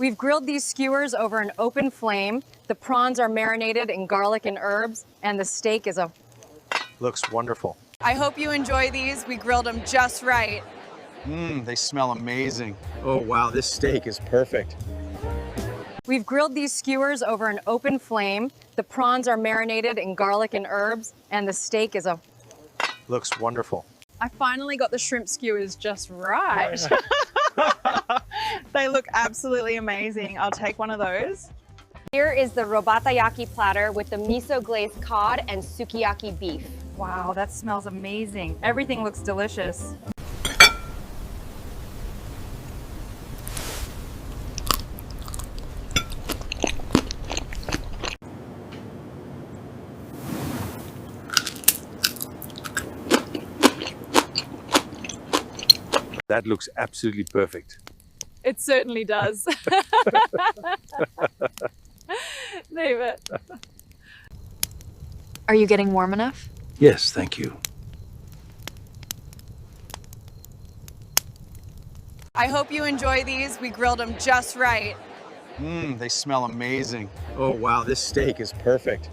We've grilled these skewers over an open flame. The prawns are marinated in garlic and herbs, and the steak is Looks wonderful. I hope you enjoy these. We grilled them just right. They smell amazing. Oh wow, this steak is perfect. We've grilled these skewers over an open flame. The prawns are marinated in garlic and herbs, and the steak is Looks wonderful. I finally got the shrimp skewers just right. They look absolutely amazing. I'll take one of those. Here is the robatayaki platter with the miso glazed cod and sukiyaki beef. Wow, that smells amazing. Everything looks delicious. That looks absolutely perfect. It certainly does. Leave it. Are you getting warm enough? Yes, thank you. I hope you enjoy these. We grilled them just right. They smell amazing. Oh wow, this steak is perfect.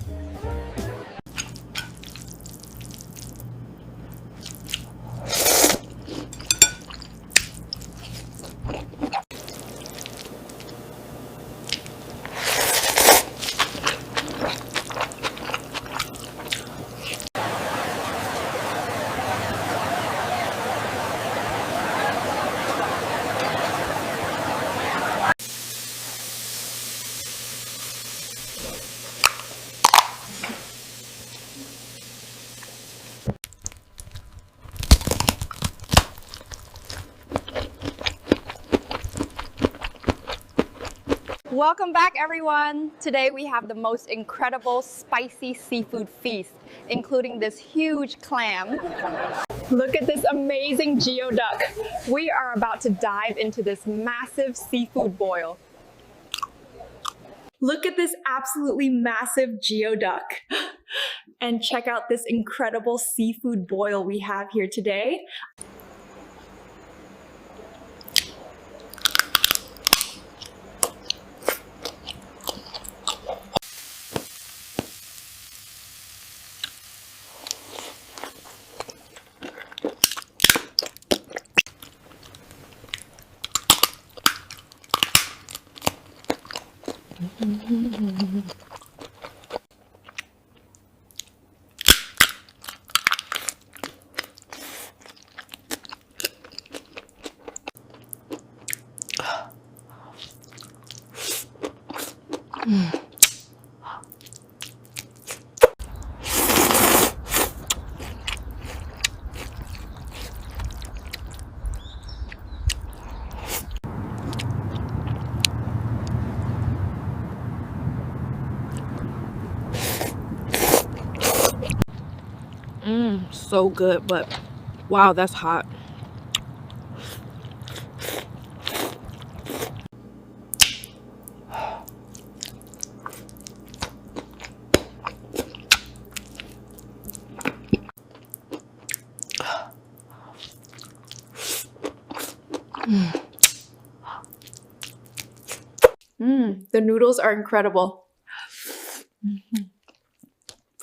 Welcome back, everyone. Today we have the most incredible spicy seafood feast, including this huge clam. Look at this amazing geoduck. We are about to dive into this massive seafood boil. Look at this absolutely massive geoduck. And check out this incredible seafood boil we have here today. So good, but wow, that's hot. The noodles are incredible.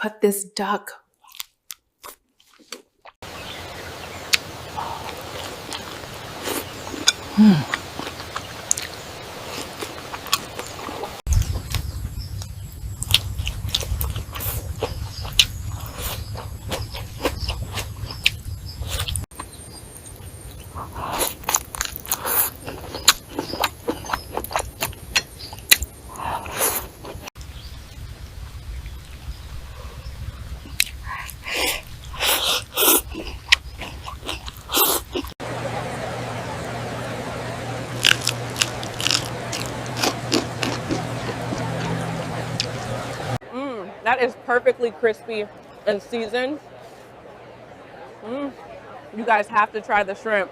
But this duck. That is perfectly crispy and seasoned. You guys have to try the shrimp.